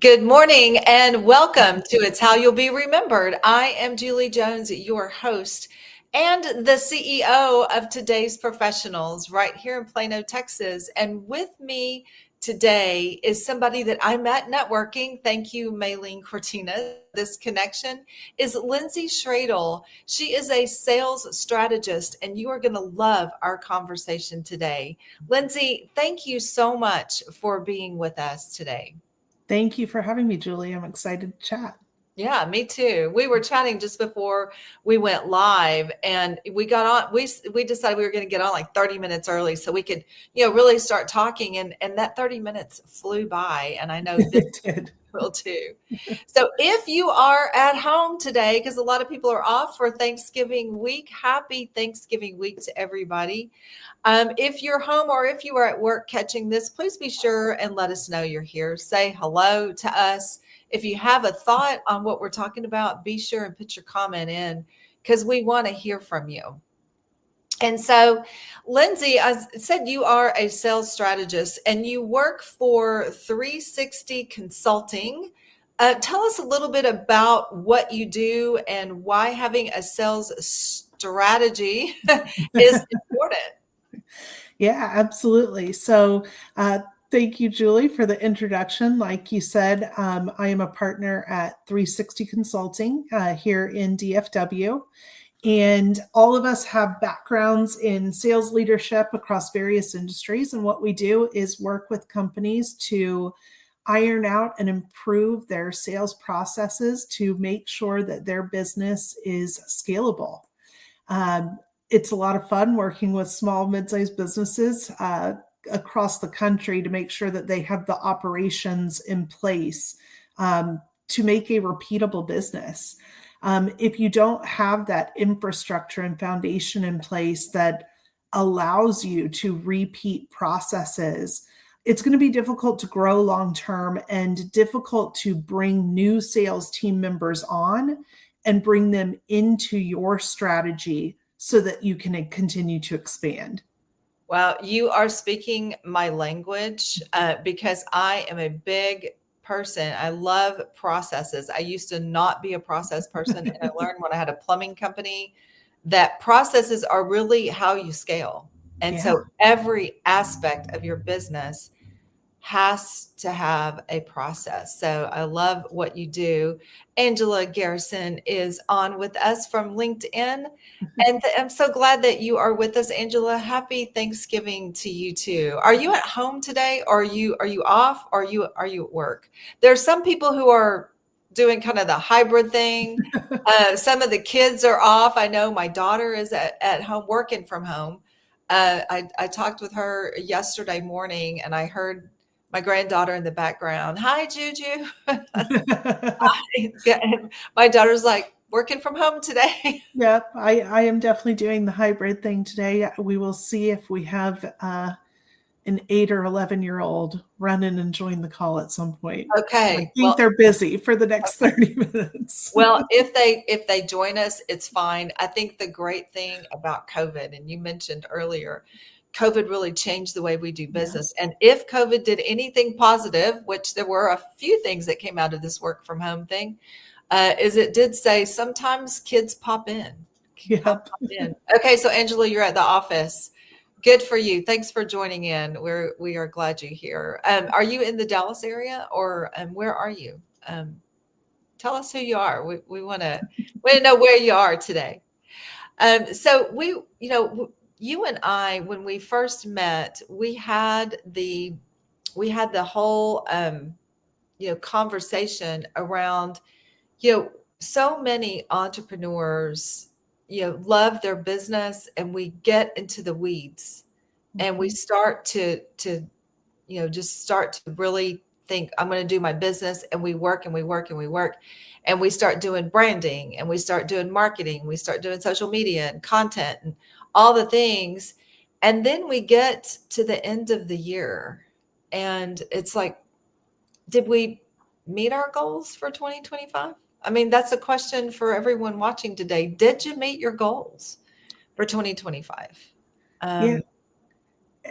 Good morning and welcome to It's How You'll Be Remembered. I am Julie Jones, your host and the CEO of Today's Professionals right here in Plano, Texas. And with me today is somebody that I met networking. Thank you, Maylene Cortina. This connection is Lindsay Schradel. She is a sales strategist, and you are going to love our conversation today. Lindsay, thank you so much for being with us today. Thank you for having me, Julie. I'm excited to chat. Yeah, me too. We were chatting just before we went live, and we got on. We decided we were going to get on like 30 minutes early so we could, really start talking. And that 30 minutes flew by, and I know this It did. will too. So if you are at home today, because a lot of people are off for Thanksgiving week, happy Thanksgiving week to everybody. If you're home or if you are at work catching this, please be sure and let us know you're here. Say hello to us. If you have a thought on what we're talking about, be sure and put your comment in because we want to hear from you. And so, Lindsay, I said you are a sales strategist and you work for 360 Consulting. Tell us a little bit about what you do and why having a sales strategy is important. Yeah, absolutely. Thank you, Julie, for the introduction. Like you said, I am a partner at 360 Consulting here in DFW. And all of us have backgrounds in sales leadership across various industries. And what we do is work with companies to iron out and improve their sales processes to make sure that their business is scalable. It's a lot of fun working with small, mid-sized businesses across the country to make sure that they have the operations in place to make a repeatable business. If you don't have that infrastructure and foundation in place that allows you to repeat processes, it's going to be difficult to grow long term and difficult to bring new sales team members on and bring them into your strategy so that you can continue to expand. Well, you are speaking my language because I am a big person. I love processes. I used to not be a process person, and I learned when I had a plumbing company that processes are really how you scale. And Yeah. so every aspect of your business has to have a process. So I love what you do. Angela Garrison is on with us from LinkedIn. And I'm so glad that you are with us, Angela. Happy Thanksgiving to you too. Are you at home today? Or are you off? Or are you at work? There are some people who are doing kind of the hybrid thing. Some of the kids are off. I know my daughter is at home working from home. I talked with her yesterday morning and I heard my granddaughter in the background. Hi, Juju. And my daughter's like, working from home today. Yeah, I am definitely doing the hybrid thing today. We will see if we have an 8 or 11-year-old run in and join the call at some point. I Okay. think they're busy for the next 30 minutes. Well, if they join us, it's fine. I think the great thing about COVID, and you mentioned earlier, COVID really changed the way we do business. Yes. And if COVID did anything positive, which there were a few things that came out of this work from home thing, is it did say sometimes kids pop in. Yep. Pop in. Okay, so Angela, you're at the office. Good for you. Thanks for joining in. We are glad you're here. Are you in the Dallas area or where are you? Tell us who you are. We want to know where you are today. So you and I, when we first met, we had the whole conversation around so many entrepreneurs love their business and we get into the weeds and we start to just start to really think I'm going to do my business, and we work and we work and we work and we start doing branding and we start doing marketing, we start doing social media and content and all the things, and then we get to the end of the year and it's like, did we meet our goals for 2025? I mean, that's a question for everyone watching today. Did you meet your goals for 2025? Yeah. Um,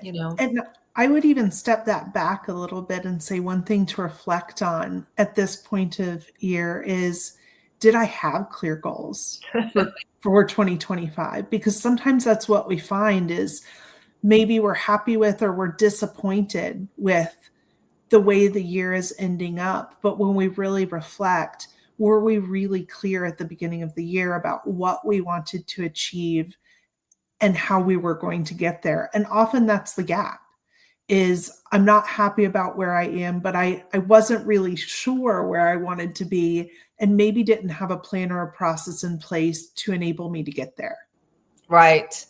you know, And I would even step that back a little bit and say one thing to reflect on at this point of year is, did I have clear goals for 2025? Because sometimes that's what we find is maybe we're happy with or we're disappointed with the way the year is ending up. But when we really reflect, were we really clear at the beginning of the year about what we wanted to achieve and how we were going to get there? And often that's the gap is I'm not happy about where I am, but I wasn't really sure where I wanted to be and maybe didn't have a plan or a process in place to enable me to get there. Right.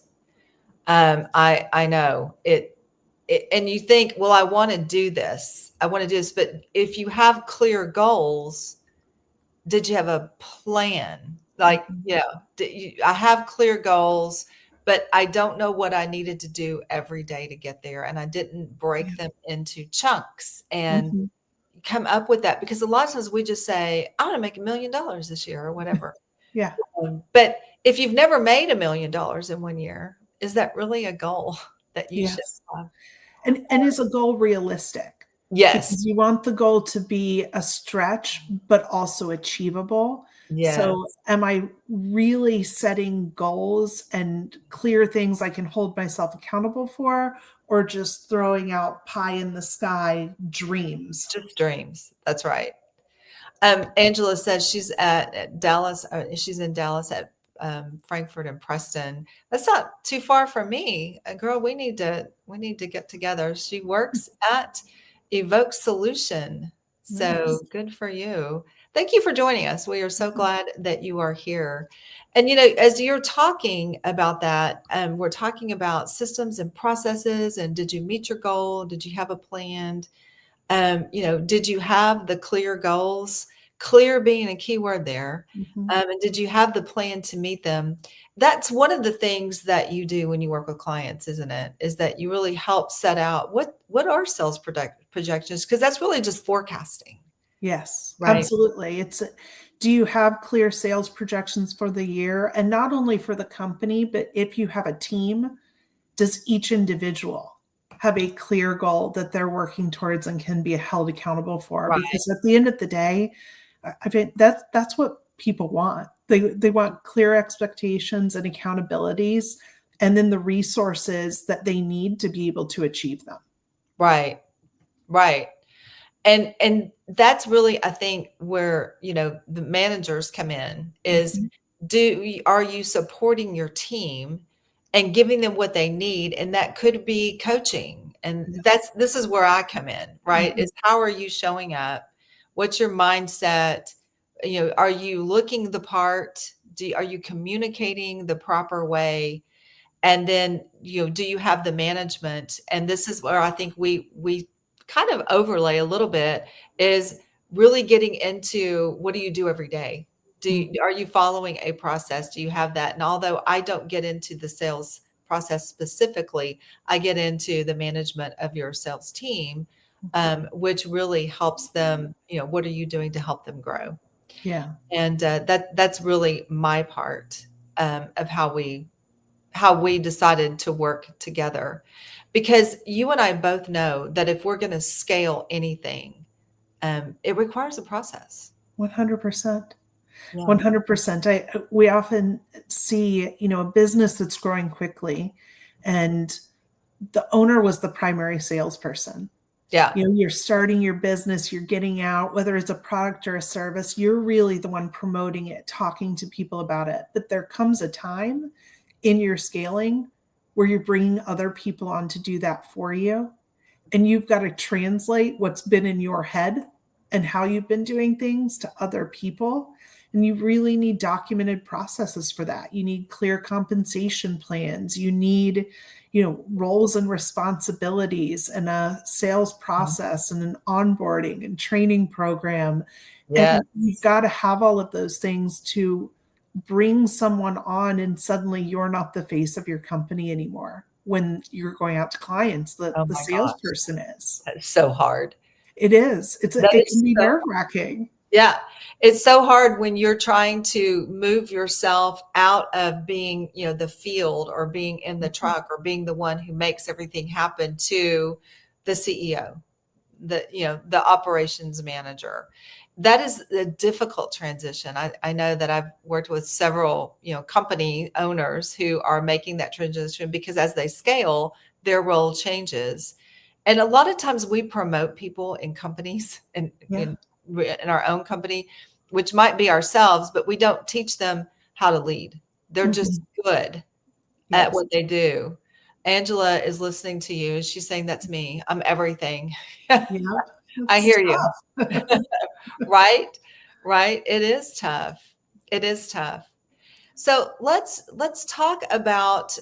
I know it, and you think, well, I want to do this. I want to do this. But if you have clear goals, did you have a plan? Like, Mhm. I have clear goals, but I don't know what I needed to do every day to get there. And I didn't break Yeah. them into chunks and Mhm. come up with that, because a lot of times we just say, I want to make $1 million this year or whatever. Yeah. But if you've never made $1 million in one year, is that really a goal that you should Yes. have? And is a goal realistic? Yes. Because you want the goal to be a stretch, but also achievable. Yes. So, am I really setting goals and clear things I can hold myself accountable for, or just throwing out pie in the sky dreams? Just dreams. That's right. Angela says she's at Dallas. She's in Dallas at Frankfurt and Preston. That's not too far from me. Girl, we need to get together. She works at Evoke Solution. So Nice. good for you. Thank you for joining us. We are so Mhm. glad that you are here. And as you're talking about that, we're talking about systems and processes. And did you meet your goal? Did you have a plan? Did you have the clear goals? Clear being a key word there. Mhm. And did you have the plan to meet them? That's one of the things that you do when you work with clients, isn't it? Is that you really help set out what are sales projections? Because that's really just forecasting, Yes, right? absolutely. Do you have clear sales projections for the year? And not only for the company, but if you have a team, does each individual have a clear goal that they're working towards and can be held accountable for? Right, Because at the end of the day, I think that's what people want. They want clear expectations and accountabilities, and then the resources that they need to be able to achieve them. right, right. And that's really, I think, where the managers come in is, Mhm. are you supporting your team and giving them what they need? And that could be coaching, and Yeah. this is where I come in, right? Mhm. Is how are you showing up? What's your mindset? Are you looking the part? Are you communicating the proper way? And then do you have the management? And this is where I think we kind of overlay a little bit, is really getting into, what do you do every day? Mhm. Are you following a process? Do you have that? And although I don't get into the sales process specifically, I get into the management of your sales team, which really helps them. What are you doing to help them grow? Yeah. And that's really my part, of how we decided to work together. Because you and I both know that if we're going to scale anything, it requires a process. 100%. Yeah. 100%. We often see, a business that's growing quickly and the owner was the primary salesperson. Yeah. You're starting your business, you're getting out, whether it's a product or a service, you're really the one promoting it, talking to people about it. But there comes a time in your scaling where you're bringing other people on to do that for you. And you've got to translate what's been in your head and how you've been doing things to other people. And you really need documented processes for that. You need clear compensation plans. You need, roles and responsibilities and a sales process and an onboarding and training program. Yeah. And you've got to have all of those things to bring someone on, and suddenly you're not the face of your company anymore when you're going out to clients. the Oh the my gosh. salesperson is. That's so hard. It is. That It can is be so nerve-wracking. Yeah. It's so hard when you're trying to move yourself out of being, the field or being in the Mhm. truck or being the one who makes everything happen to the CEO, the operations manager. That is a difficult transition. I know that I've worked with several, company owners who are making that transition because as they scale, their role changes. And a lot of times we promote people in companies and Yeah. in our own company, which might be ourselves, but we don't teach them how to lead. They're just Mhm. good at Yes. what they do. Angela is listening to you. She's saying, that's me. I'm everything. Yep. I It's hear you. tough. Right? Right? It is tough. It is tough. So let's talk about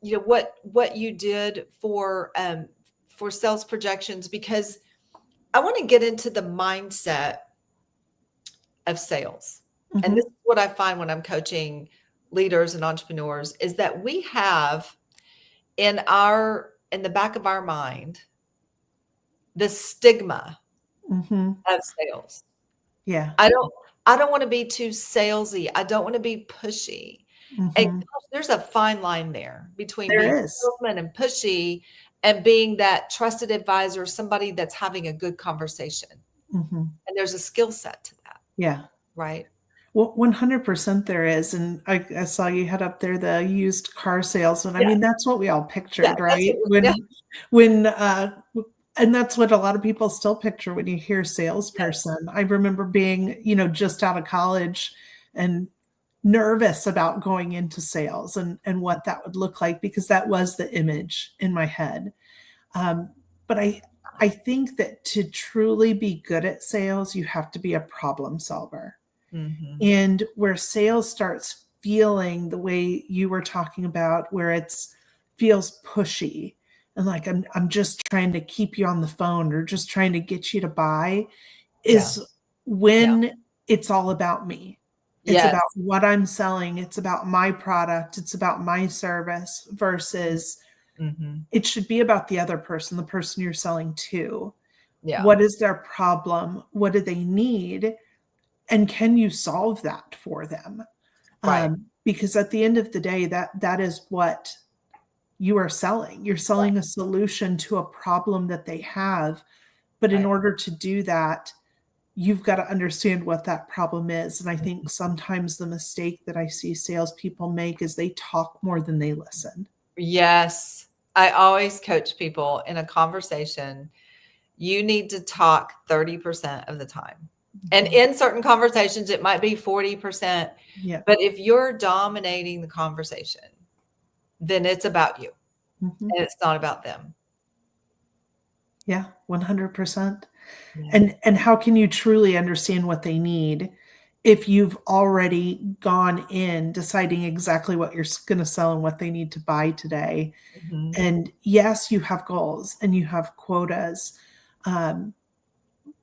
what you did for sales projections, because I want to get into the mindset of sales. And this Mhm. is what I find when I'm coaching leaders and entrepreneurs is that we have in the back of our mind the stigma Mhm. of sales. Yeah. I don't I don't want to be too salesy. I don't want to be pushy. And Mhm. gosh, there's a fine line there between being There a is. salesman and pushy and being that trusted advisor, somebody that's having a good conversation. Mhm. And there's a skill set to that, Yeah. right? Well, 100% there is, and I saw you had up there the used car salesman. I Yeah, mean, that's what we all yeah, pictured, that's right? what yeah, When and that's what a lot of people still picture when you hear yes. salesperson. I remember being, just out of college and nervous about going into sales and what that would look like because that was the image in my head. Um, but I think that to truly be good at sales, you have to be a problem solver. Mhm. And where sales starts feeling the way you were talking about, where it's feels pushy and like I'm just trying to keep you on the phone or just trying to get you to buy, Yeah, is yeah. when it's all about me. It's Yes. about what I'm selling, it's about my product, it's about my service versus Mhm. it should be about the person you're selling to. Yeah, What is their problem? What do they need? And can you solve that for them? right, Because at the end of the day, that is what you are selling. You're right, selling a solution to a problem that they have. But in right. order to do that, you've got to understand what that problem is. And I think sometimes the mistake that I see salespeople make is they talk more than they listen. Yes. I always coach people in a conversation. You need to talk 30% of the time. And Mhm. in certain conversations, it might be 40%. Yeah. But if you're dominating the conversation, then it's about you Mhm. and it's not about them. Yeah, 100%. Yeah. And how can you truly understand what they need if you've already gone in deciding exactly what you're gonna sell and what they need to buy today? Mhm. And yes, you have goals and you have quotas, um,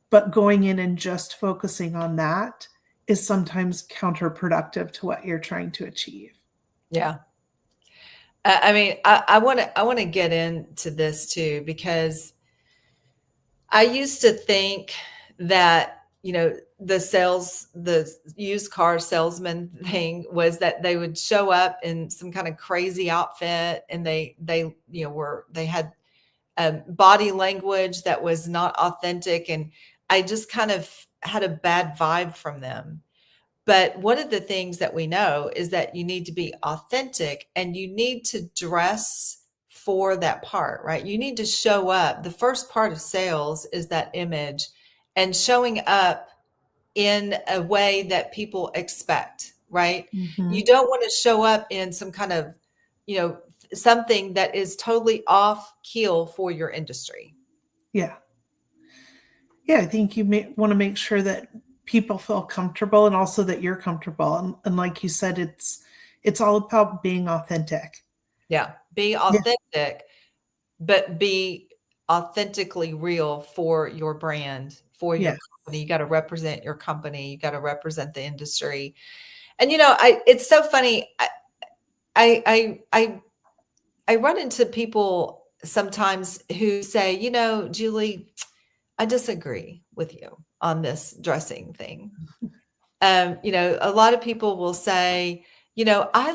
but going in and just focusing on that is sometimes counterproductive to what you're trying to achieve. Yeah. I mean, I want to get into this too because I used to think that, the used car salesman thing was that they would show up in some kind of crazy outfit and they had body language that was not authentic. And I just kind of had a bad vibe from them. But one of the things that we know is that you need to be authentic and you need to dress for that part, right? You need to show up. The first part of sales is that image and showing up in a way that people expect, right? You Mhm. don't want to show up in some kind of, you know, something that is totally off keel for your industry. Yeah. Yeah, I think you may wanna make sure that people feel comfortable and also that you're comfortable, and like you said, it's all about being authentic. Yeah. Be Yeah, authentic, but be authentically real for your brand, for your yes. company. You got to represent your company. You got to represent the industry. And it's so funny. I I I I run into people sometimes who say, Julie, I disagree with you on this dressing thing. A lot of people will say, I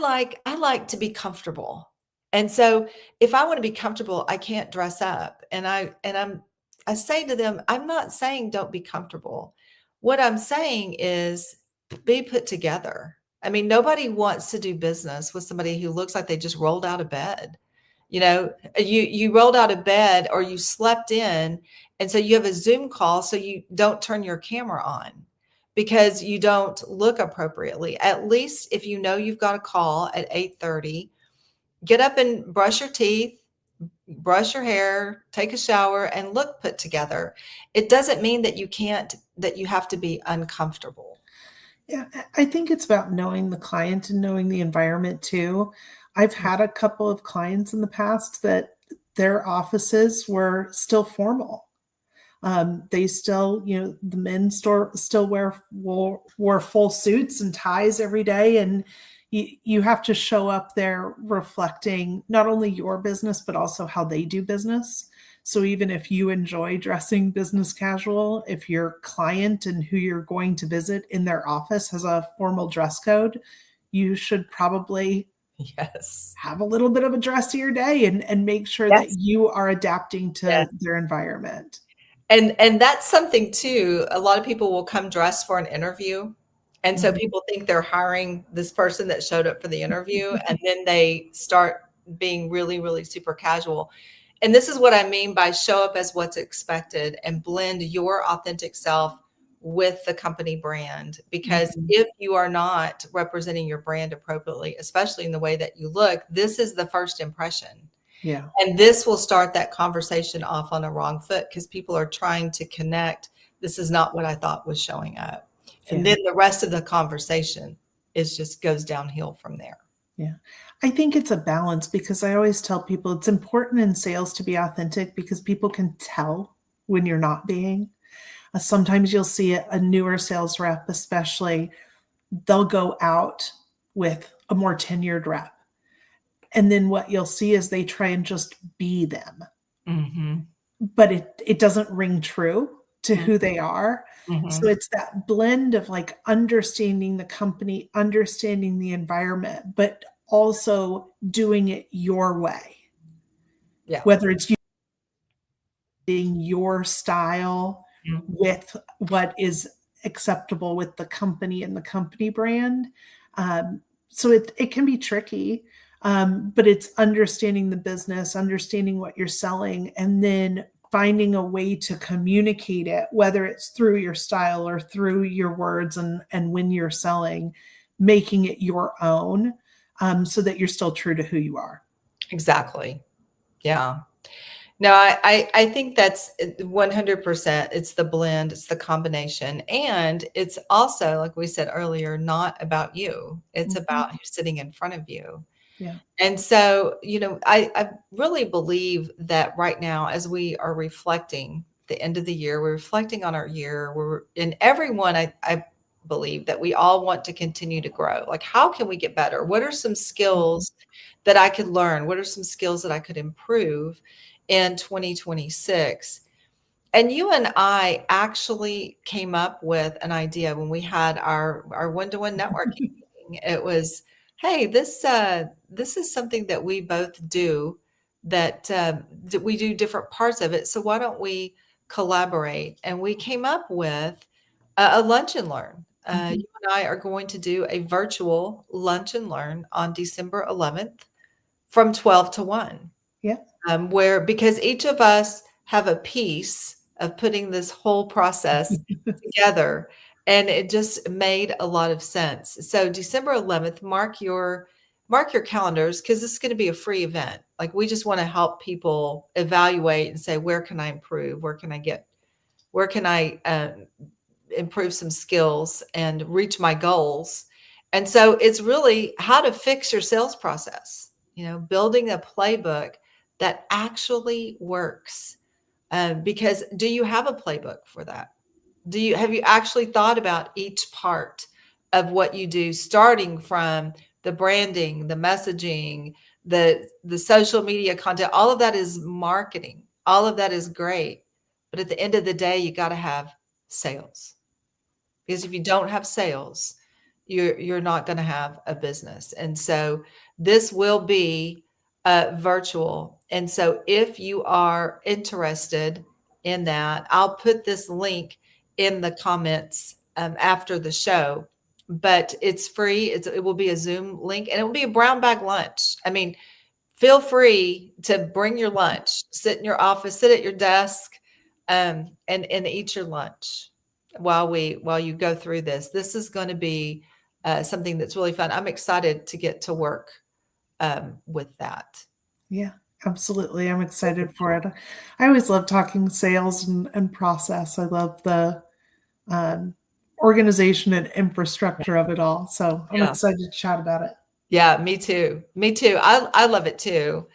like to be comfortable. And so if I want to be comfortable, I can't dress up. I say to them, I'm not saying don't be comfortable. What I'm saying is be put together. I mean, nobody wants to do business with somebody who looks like they just rolled out of bed. You rolled out of bed or you slept in, and so you have a Zoom call, so you don't turn your camera on because you don't look appropriately. At least if you know you've got a call at 8:30, get up and brush your teeth, brush your hair, take a shower, and look put together. It doesn't mean that you have to be uncomfortable. Yeah, I think it's about knowing the client and knowing the environment too. I've had a couple of clients in the past that their offices were still formal. They still, the men store still wore full suits and ties every day, and you have to show up there reflecting not only your business but also how they do business. So even if you enjoy dressing business casual, if your client and who you're going to visit in their office has a formal dress code, you should probably Yes. have a little bit of a dressier day and make sure that Yes. you are adapting Yes. to their environment. And that's something too. A lot of people will come dressed for an interview. And so Mhm. people think they're hiring this person that showed up for the interview, and then they start being really, really super casual. And this is what I mean by show up as what's expected and blend your authentic self with the company brand. Because Mhm. if you are not representing your brand appropriately, especially in the way that you look, this is the first impression. Yeah, And this will start that conversation off on a wrong foot because people are trying to connect. This is not what I thought was showing up. And yeah, then the rest of the conversation is just goes downhill from there. yeah. I think it's a balance because I always tell people it's important in sales to be authentic because people can tell when you're not being. Sometimes you'll see a newer sales rep, especially, they'll go out with a more tenured rep. And then what you'll see is they try and just be them, Mhm. but it doesn't ring true to Mm, who they are. So mhm. it's that blend of like understanding the company, understanding the environment, but also doing it your way, Yeah. whether it's using your style Mhm. with what is acceptable with the company and the company brand. So it can be tricky, but it's understanding the business, understanding what you're selling, and then finding a way to communicate it, whether it's through your style or through your words and when you're selling, making it your own, so that you're still true to who you are. Exactly. Yeah. No, I think that's 100%. It's the blend, it's the combination. And it's also, like we said earlier, not about you. It's Mhm. about who's sitting in front of you. Yeah. And so, I really believe that right now, as we are reflecting the end of the year, we're reflecting on our year. And everyone, I believe that we all want to continue to grow. Like, how can we get better? What are some Mhm. skills that I could learn? What are some skills that I could improve in 2026? And you and I actually came up with an idea when we had our one-to-one networking meeting. It was, hey, this is something that we both do that we do different parts of it. So why don't we collaborate? And we came up with a lunch and learn. Mhm. You and I are going to do a virtual lunch and learn on December 11th from 12 to 1, Yeah. where because each of us have a piece of putting this whole process together, and it just made a lot of sense. So December 11th, mark your calendars because this is going to be a free event. Like we just want to help people evaluate and say, where can I improve? Where can I improve some skills and reach my goals? And so it's really how to fix your sales process, building a playbook that actually works. Because do you have a playbook for that? Have you actually thought about each part of what you do, starting from the branding, the messaging, the social media content? All of that is marketing. All of that is great. But at the end of the day, you got to have sales. Because if you don't have sales, you're not going to have a business. And so this will be virtual. And so if you are interested in that, I'll put this link in the comments after the show. But it's free. It will be a Zoom link, and it will be a brown bag lunch. I mean, feel free to bring your lunch, sit in your office, sit at your desk, and eat your lunch while you go through this. This is going to be something that's really fun. I'm excited to get to work with that. Yeah, absolutely. I'm excited for it. I always love talking sales and process. I love the um, organization and infrastructure of it all. So I'm Yeah. excited to chat about it. Yeah, me too. Me too. I love it too.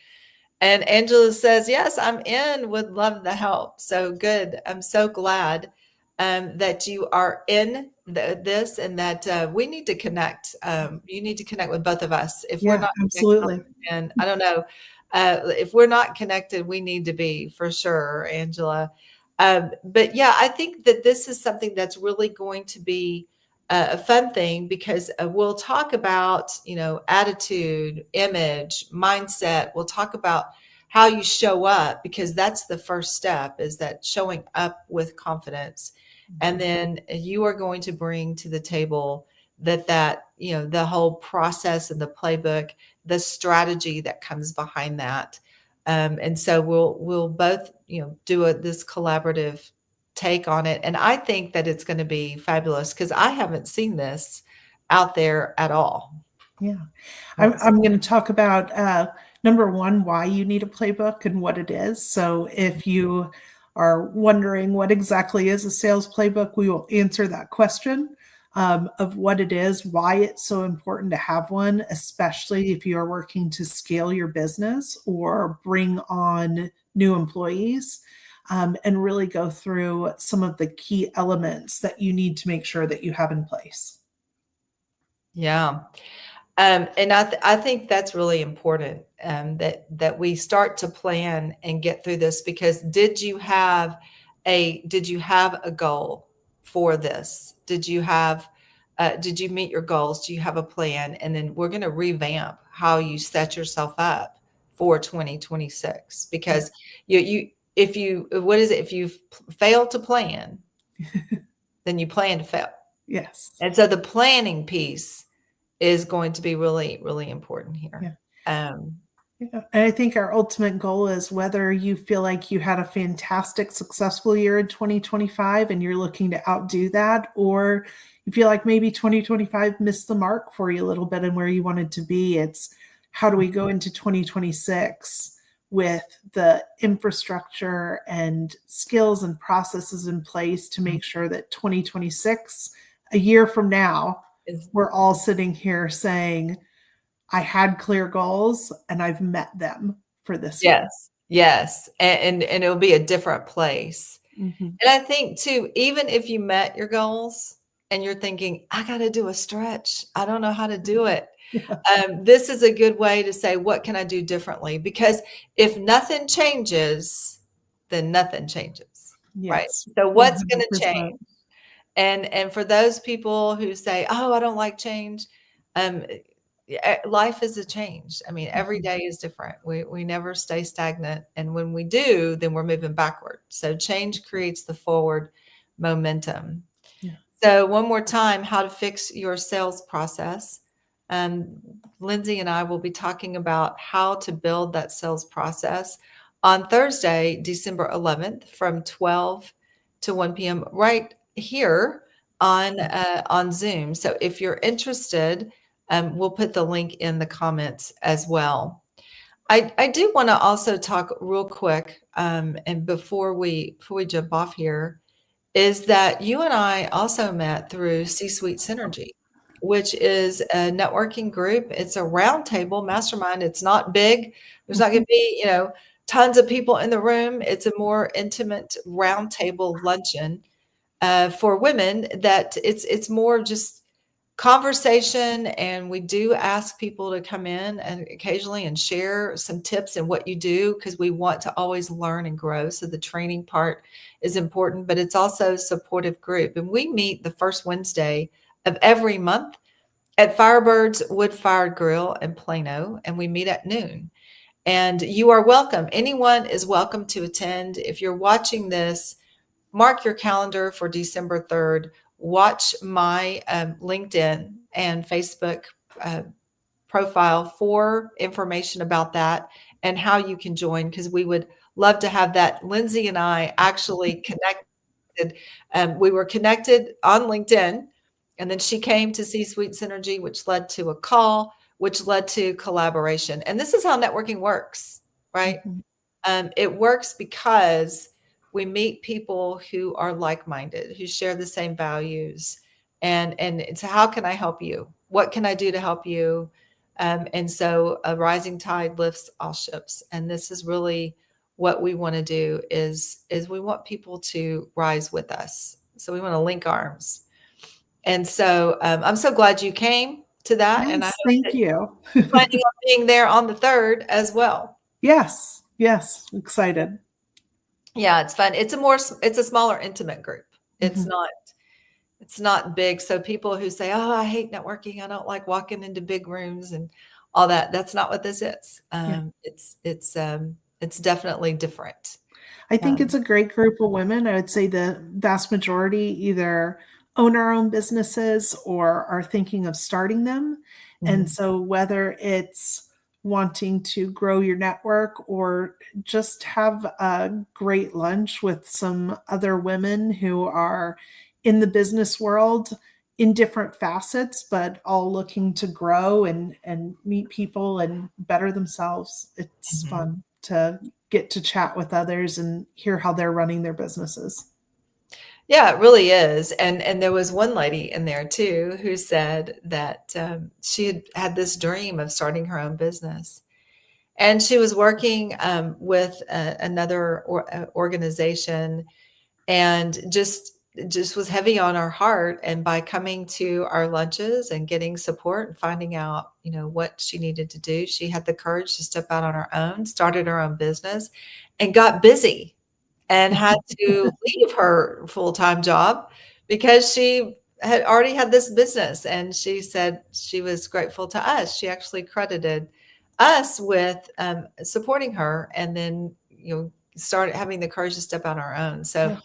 And Angela says, yes, I'm in, would love the help. So good. I'm so glad that you are in this, and that we need to connect. You need to connect with both of us. If we're Yeah, not connected, absolutely. and I don't know, if we're not connected, we need to be for sure, Angela. But yeah, I think that this is something that's really going to be a fun thing, because we'll talk about, attitude, image, mindset. We'll talk about how you show up, because that's the first step, is that showing up with confidence. And then you are going to bring to the table the whole process and the playbook, the strategy that comes behind that. And so we'll both, do this collaborative take on it. And I think that it's going to be fabulous, because I haven't seen this out there at all. Yeah. What's I'm going to talk about number one, why you need a playbook and what it is. So, if you are wondering what exactly is a sales playbook, we will answer that question of what it is, why it's so important to have one, especially if you are working to scale your business or bring on new employees. And really go through some of the key elements that you need to make sure that you have in place. Yeah. And I think that's really important, that we start to plan and get through this, because did you have a goal for this? Did you meet your goals? Do you have a plan? And then we're going to revamp how you set yourself up for 2026, because if you, what is it? If you fail to plan, then you plan to fail. Yes. And so the planning piece is going to be really, really important Yeah. here. Yeah. And I think our ultimate goal is, whether you feel like you had a fantastic, successful year in 2025 and you're looking to outdo that, or you feel like maybe 2025 missed the mark for you a little bit and where you wanted to be. It's, how do we go into 2026 with the infrastructure and skills and processes in place to make sure that 2026, a year from now, we're all sitting here saying, I had clear goals and I've met them for this year. Yes, yes, and it'll be a different place. Mhm. And I think too, even if you met your goals and you're thinking, I got to do a stretch, I don't know how to do it. Yeah. This is a good way to say, what can I do differently? Because if nothing changes, then nothing changes, right? Yes, So what's going to change? 100%. And for those people who say, "Oh, I don't like change," um, life is a change. I mean, every Mhm. day is different. We never stay stagnant, and when we do, then we're moving backward. So change creates the forward momentum. Yeah. So one more time, how to fix your sales process. Um, Lindsay and I will be talking about how to build that sales process on Thursday, December 11th, from 12 to 1 p.m. right here on Zoom. So if you're interested, we'll put the link in the comments as well. I do want to also talk real quick, and before we jump off here, is that you and I also met through C-Suite Synergy, which is a networking group. It's a roundtable mastermind. It's not big. There's not going Mhm. to be, tons of people in the room. It's a more intimate roundtable luncheon for women. That it's more just conversation, and we do ask people to come in and occasionally and share some tips and what you do, because we want to always learn and grow. So the training part is important, but it's also a supportive group. And we meet the first Wednesday of every month at Firebird's Wood Fired Grill in Plano, and we meet at noon. And you are welcome. Anyone is welcome to attend. If you're watching this, mark your calendar for December 3rd. Watch my LinkedIn and Facebook uh, profile for information about that and how you can join, because we would love to have that. Lindsay and I actually connected. We were connected on LinkedIn, and then she came to C-Suite Synergy, which led to a call, which led to collaboration. And this is how networking works, right? Mhm. It works because we meet people who are like-minded, who share the same values, and it's how can I help you? What can I do to help you? And so a rising tide lifts all ships, and this is really what we want to do is we want people to rise with us. So we want to link arms. And so I'm so glad you came to that, and I Yes, hope thank that you. you're planning on being there on the 3rd as well. Yes, yes, excited. Yeah, it's fun. It's a smaller intimate group. It's Mhm. not it's not big. So people who say, "Oh, I hate networking. I don't like walking into big rooms and all that." That's not what this is. Yeah. It's definitely different. I think it's Um, a great group of women. I would say the vast majority either own our own businesses or are thinking of starting them. And mhm, so, whether it's wanting to grow your network or just have a great lunch with some other women who are in the business world in different facets, but all looking to grow and meet people and better themselves, it's mhm. fun to get to chat with others and hear how they're running their businesses. Yeah, it really is. And there was one lady in there too who said that she had had this dream of starting her own business. And she was working with another organization, and just was heavy on our heart. And by coming to our lunches and getting support and finding out, what she needed to do, she had the courage to step out on her own, started her own business, and got busy, and had to leave her full-time job because she had already had this business. And she said she was grateful to us. She actually credited us with supporting her, and then started having the courage to step out on our own. So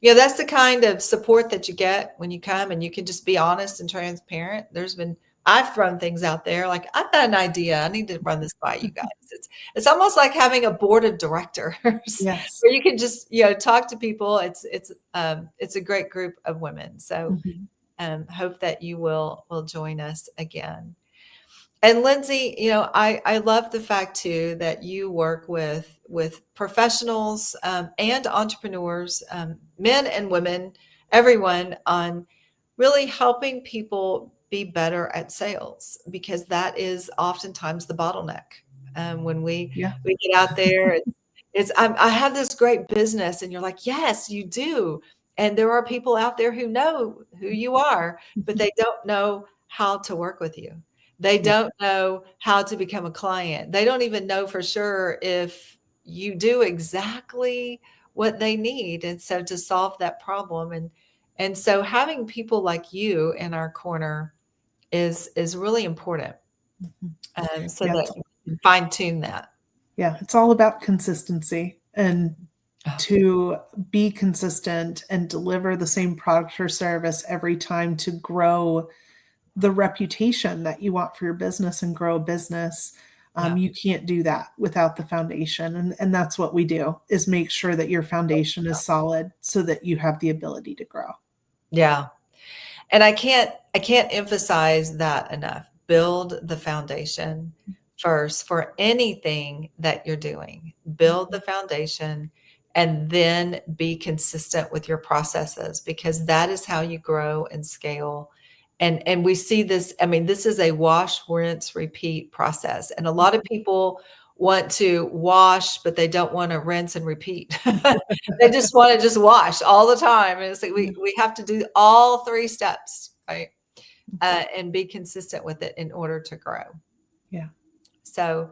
Yeah. that's the kind of support that you get when you come and you can just be honest and transparent. I've thrown things out there like, I've got an idea. I need to run this by you guys. It's almost like having a board of directors Yes. where you can just, talk to people. It's a great group of women. So Mhm. hope that you will join us again. And Lindsay, I love the fact too that you work with professionals and entrepreneurs, men and women, everyone, on really helping people be better at sales, because that is oftentimes the bottleneck. When Yeah. we get out there, I have this great business, and you're like, yes, you do. And there are people out there who know who you are, but Mhm. they don't know how to work with you. They Yeah. don't know how to become a client. They don't even know for sure if you do exactly what they need. And so to solve that problem, and so having people like you in our corner is really important, Mhm. so Yeah. that we can fine tune that. Yeah. It's all about consistency and Oh, to be consistent and deliver the same product or service every time to grow the reputation that you want for your business and grow a business. yeah. You can't do that without the foundation. And that's what we do is make sure that your foundation is solid so that you have the ability to grow. Yeah. And I can't emphasize that enough. Build the foundation first for anything that you're doing. Build the Mhm. foundation, and then be consistent with your processes, because that is how you grow and scale. And we see this, I mean, this is a wash, rinse, repeat process. And a lot of people want to wash, but they don't want to rinse and repeat. They just want to just wash all the time. And it's like Yeah. we have to do all three steps, right? and be consistent with it in order to grow. Yeah, So,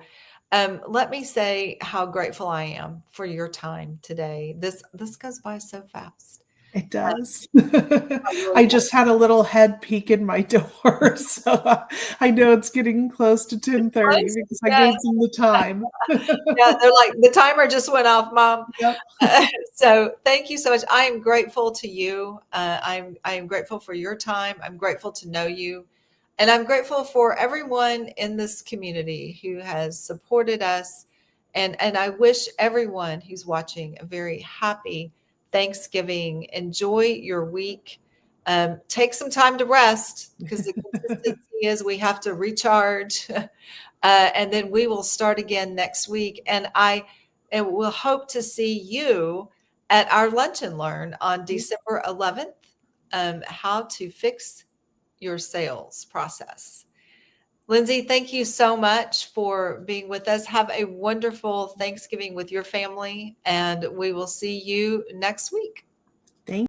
let me say how grateful I am for your time today. This goes by so fast. it does. I really I want just had a little head peek in my door, so I know it's getting close to to 10:30 close. because I Yeah, gave them the time. yeah. They're like the timer just went off, Mom. Yep. So thank you so much. I am grateful to you. I am grateful for your time. I'm grateful to know you, and I'm grateful for everyone in this community who has supported us. And I wish everyone who's watching a very happy Thanksgiving. Enjoy your week. Take some time to rest because the consistency is we have to recharge. And then we will start again next week. And will hope to see you at our Lunch and Learn on December 11th, how to fix your sales process. Lindsay, thank you so much for being with us. Have a wonderful Thanksgiving with your family, and we will see you next week.